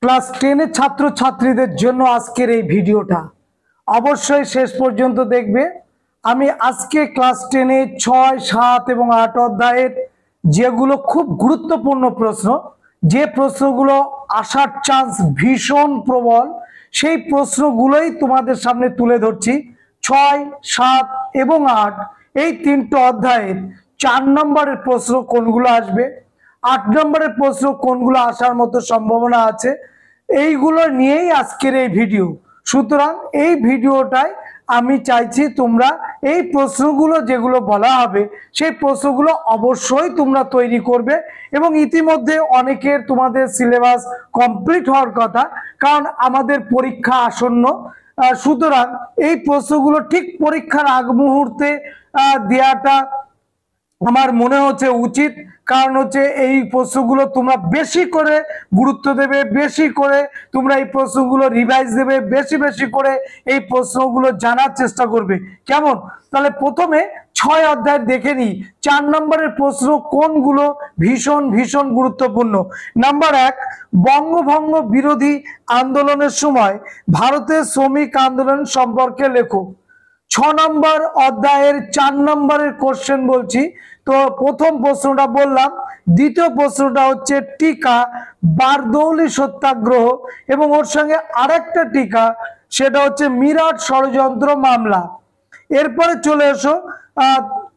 Class 10 এর ছাত্রছাত্রীদের জন্য আজকের এই ভিডিওটা অবশ্যই শেষ পর্যন্ত দেখবে। আমি আজকে ক্লাস 10 এ 6, 7 এবং 8 অধ্যায়ের যেগুলো খুব গুরুত্বপূর্ণ প্রশ্ন, যে প্রশ্নগুলো আসার চান্স ভীষণ প্রবল, সেই প্রশ্নগুলোই তোমাদের সামনে তুলে ধরছি। 6, 7 এবং 8 এই তিনটে অধ্যায়ের 4 নম্বরের প্রশ্ন কোনগুলো আসবে, 8 নম্বরের প্রশ্ন কোনগুলো আসার মতো সম্ভাবনা আছে, এইগুলো নিয়েই আজকের এই ভিডিও। সুতরাং এই ভিডিওটাই আমি চাইছি তোমরা এই প্রশ্নগুলো যেগুলো বলা হবে সেই প্রশ্নগুলো অবশ্যই তোমরা তৈরি করবে, এবং ইতিমধ্যে অনেকের তোমাদের সিলেবাস কমপ্লিট হওয়ার কথা, কারণ আমাদের পরীক্ষা আসন্ন। সুতরাং এই প্রশ্নগুলো ঠিক পরীক্ষার আগ মুহূর্তে দেওয়াটা আমার মনে হচ্ছে উচিত। কারণ হচ্ছে এই প্রশ্নগুলো তোমরা বেশি করে গুরুত্ব দেবে, বেশি করে তোমরা এই প্রশ্নগুলো রিভাইজ দেবে, বেশি বেশি করে এই প্রশ্নগুলো জানার চেষ্টা করবে। কেমন? তাহলে প্রথমে 6 অধ্যায় দেখে নিই 4 নম্বরের প্রশ্ন কোনগুলো ভীষণ ভীষণ গুরুত্বপূর্ণ। নাম্বার 1, বঙ্গভঙ্গ বিরোধী আন্দোলনের সময় ভারতের শ্রমিক আন্দোলন সম্পর্কে লেখো। 6 নম্বর অধ্যায়ের 4 নম্বরের কোশ্চেন বলছি। তো প্রথম প্রশ্নটা বললাম, দ্বিতীয় প্রশ্নটা হচ্ছে টিকা বারদৌলি সত্যাগ্রহ, এবং ওর সঙ্গে আরেকটা টিকা, সেটা হচ্ছে মিরাট ষড়যন্ত্র মামলা। এরপরে চলে এসো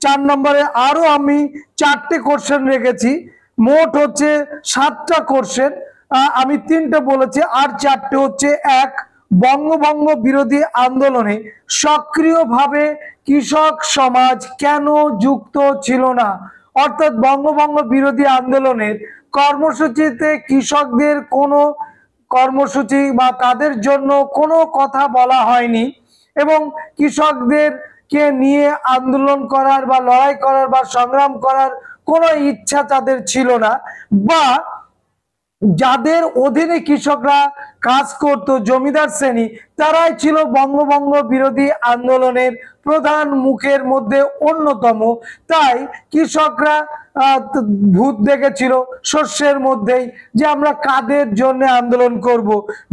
4 নম্বরে আরো আমি 4টে কোশ্চেন রেখেছি, মোট হচ্ছে 7টা কোশ্চেন। আমি 3টে বলেছি, আর 4টে হচ্ছে। 1, বঙ্গভঙ্গ বিরোধী আন্দোলনে সক্রিয়ভাবে কৃষক সমাজ কেন যুক্ত ছিল না? অর্থাৎ বঙ্গভঙ্গ বিরোধী আন্দোলনের কর্মসূচিতে কৃষকদের কোনো কর্মসূচি বা তাদের জন্য কোনো কথা বলা হয়নি, এবং কৃষকদেরকে নিয়ে আন্দোলন করার বা লড়াই করার বা সংগ্রাম করার কোনো ইচ্ছা তাদের ছিল না, বা যাদের অধীনে কৃষকরা কাজ করত জমিদার শ্রেণী, তারাই ছিল বঙ্গভঙ্গ বিরোধী আন্দোলনের প্রধান মুখের মধ্যে অন্যতম। তাই কৃষকরা ভূত দেখেছিল শস্যের মধ্যেই, যে আমরা কাদের জন্য আন্দোলন করব,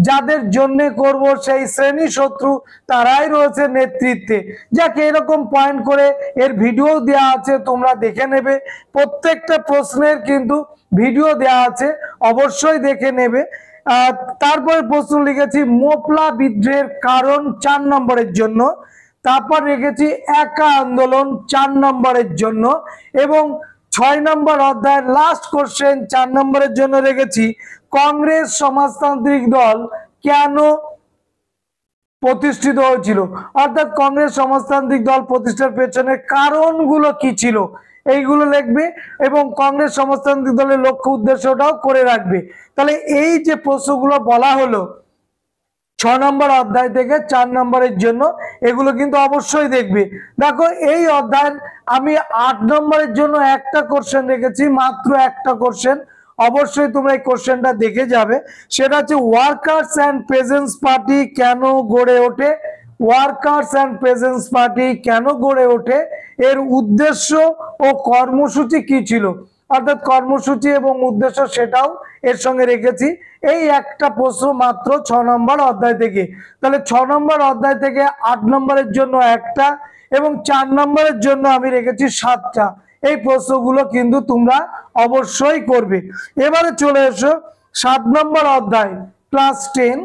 যাদের জন্য করব সেই শ্রেণী শত্রু তারাই রয়েছে নেতৃত্বে। যাকে এরকম পয়েন্ট করে এর ভিডিও দেওয়া আছে, তোমরা দেখে নেবে। প্রত্যেকটা প্রশ্নের কিন্তু ভিডিও দেওয়া আছে, অবশ্যই দেখে নেবে। তারপরে প্রশ্ন লিখেছি মোপলা বিদ্রোহের কারণ 4 নম্বরের জন্য। তারপর রেখেছি একা আন্দোলন 4 নম্বরের জন্য, এবং 6 নম্বর অধ্যায়ের লাস্ট কোশ্চেন 4 নম্বরের জন্য রেখেছি কংগ্রেস সমাজতান্ত্রিক দল কেন প্রতিষ্ঠিত হয়েছিল। অর্থাৎ কংগ্রেস সমাজতান্ত্রিক দল প্রতিষ্ঠার পেছনে কারণগুলো কি ছিল, এইগুলো লিখবে, এবং কংগ্রেস সমাজতান্ত্রিক দলের লক্ষ্য উদ্দেশ্যটাও করে রাখবে। তাহলে এই যে প্রশ্নগুলো বলা হলো 6 নম্বর অধ্যায় থেকে 4 নম্বরের জন্য, এগুলো কিন্তু অবশ্যই দেখবে। দেখো এই অধ্যায়ের আমি 8 নম্বরের জন্য একটা কোশ্চেন রেখেছি, মাত্র একটা কোশ্চেন। অবশ্যই তোমরা এই কোশ্চেনটা দেখে যাবে। সেটা হচ্ছে ওয়ার্কার্স অ্যান্ড পেজেন্টস পার্টি কেন গড়ে ওঠে? ওয়ার্কার্স অ্যান্ড পেজেন্টস পার্টি কেন গড়ে ওঠে, এর উদ্দেশ্য ও কর্মসূচি কি ছিল? অর্থাৎ কর্মসূচি এবং উদ্দেশ্য সেটাও এর সঙ্গে রেখেছি। এই একটা প্রশ্ন মাত্র 6 নম্বর অধ্যায় থেকে। তাহলে 6 নম্বর অধ্যায় থেকে 8 নম্বরের জন্য একটা, এবং 4 নম্বরের জন্য আমি রেখেছি 7টা। এই প্রশ্নগুলো কিন্তু তোমরা অবশ্যই করবে। এবারে চলে এসো 7 নম্বর অধ্যায়, ক্লাস 10।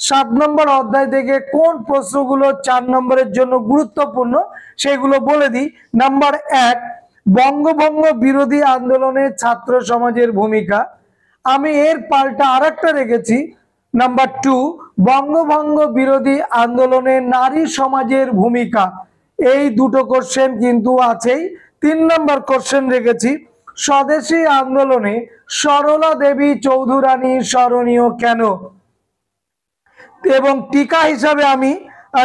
7 নম্বর অধ্যায় থেকে কোন প্রশ্নগুলো 4 নম্বরের জন্য গুরুত্বপূর্ণ সেগুলো বলে দিই। নাম্বার 1, বঙ্গভঙ্গ বিরোধী আন্দোলনে ছাত্র সমাজের ভূমিকা। আমি এর পাল্টা আরেকটা রেখেছি নাম্বার 2, বঙ্গভঙ্গ বিরোধী আন্দোলনে নারী সমাজের ভূমিকা। এই দুটো কোশ্চেন কিন্তু আছেই। 3 নম্বর কোশ্চেন রেখেছি স্বদেশী আন্দোলনে সরলা দেবী চৌধুরানী স্মরণীয় কেন? এবং টিকা হিসাবে আমি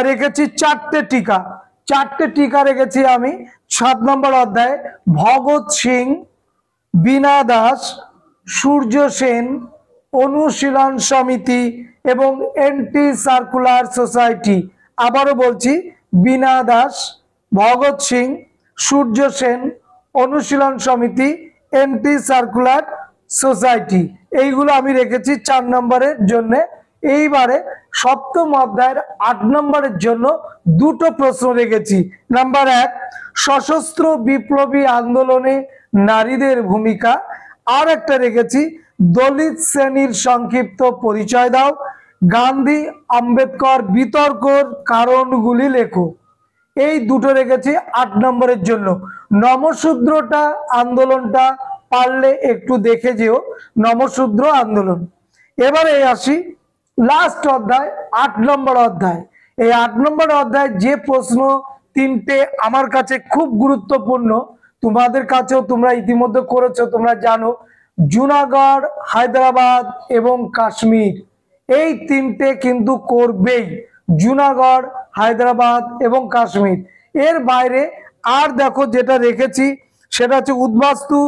রেখেছি 4টে টিকা। 4টে টিকা রেখেছি আমি 7 নম্বর অধ্যায়ে ভগৎ সিং, বীণা দাস, সূর্য সেন, অনুশীলন সমিতি এবং এন্টি সার্কুলার সোসাইটি। আবারও বলছি, বীণা দাস, ভগৎ সিং, সূর্য সেন, অনুশীলন সমিতি, এন্টি সার্কুলার সোসাইটি, এইগুলো আমি রেখেছি 4 নম্বরের জন্য। এইবারে সপ্তম অধ্যায়ের 8 নম্বরের জন্য দুটো প্রশ্ন রেখেছি। নাম্বার 1, সশস্ত্র বিপ্লবী আন্দোলনে নারীদের ভূমিকা। আর একটা রেখেছি, দলিত শ্রেণীর সংক্ষিপ্ত পরিচয় দাও। গান্ধী আম্বেদকর বিতর্কর কারণগুলি লেখো। এই দুটো রেখেছি 8 নম্বরের জন্য। নমশূদ্রটা আন্দোলনটা পারলে একটু দেখে যেও, নমশূদ্র আন্দোলন। এবারে আসি লাস্ট অধ্যায়, 8 নম্বর অধ্যায়। এই 8 নম্বর অধ্যায় যে প্রশ্ন তিনটে আমার কাছে খুব গুরুত্বপূর্ণ, তোমাদের কাছেও তোমরা ইতিমধ্যে করেছো, তোমরা জানো। জুনাগড়, হায়দ্রাবাদ এবং কাশ্মীর, এই তিনটে কিন্তু করবেই। জুনাগড়, হায়দ্রাবাদ এবং কাশ্মীর। এর বাইরে আর দেখো যেটা রেখেছি সেটা হচ্ছে উদ্বাস্তু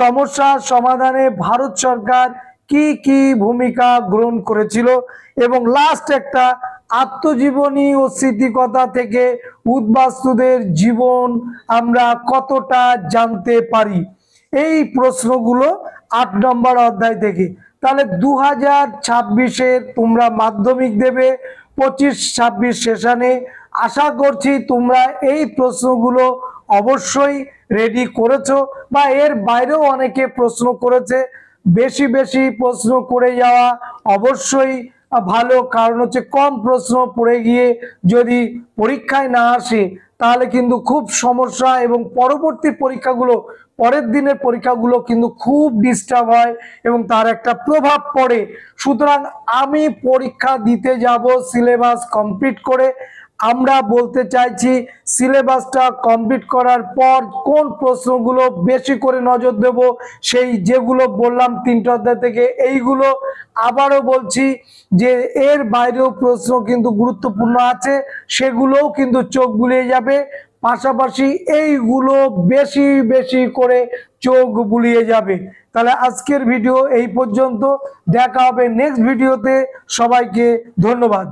সমস্যা সমাধানে ভারত সরকার কি কি ভূমিকা গ্রহণ করেছিল, এবং লাস্ট একটা আত্মজীবনী ও স্মৃতিকথা থেকে উদ্বাস্তুদের জীবন আমরা কতটা জানতে পারি। এই প্রশ্নগুলো 8 নম্বর অধ্যায় থেকে। তাহলে 2026-এর তোমরা মাধ্যমিক দেবে, 25-26 সেশনে। আশা করছি তোমরা এই প্রশ্নগুলো অবশ্যই রেডি করেছো, বা এর বাইরেও অনেকে প্রশ্ন করেছে। বেশি বেশি প্রশ্ন করে যাওয়া অবশ্যই ভালো, কারণ হচ্ছে কম প্রশ্ন পড়ে গিয়ে যদি পরীক্ষায় না আসে তাহলে কিন্তু খুব সমস্যা, এবং পরবর্তী পরীক্ষাগুলো, পরের দিনের পরীক্ষাগুলো কিন্তু খুব ডিস্টার্ব হয় এবং তার একটা প্রভাব পড়ে। সুতরাং আমি পরীক্ষা দিতে যাব সিলেবাস কমপ্লিট করে। আমরা বলতে চাইছি সিলেবাসটা কমপ্লিট করার পর কোন প্রশ্নগুলো বেশি করে নজর দেব, সেই যেগুলো বললাম 3টে অধ্যায় থেকে, এইগুলো আবারও বলছি যে এর বাইরেও প্রশ্ন কিন্তু গুরুত্বপূর্ণ আছে, সেগুলোও কিন্তু চোখ বুলিয়ে যাবে। পাশাপাশি এইগুলো বেশি বেশি করে চোখ বুলিয়ে যাবে। তাহলে আজকের ভিডিও এই পর্যন্ত, দেখা হবে নেক্সট ভিডিওতে। সবাইকে ধন্যবাদ।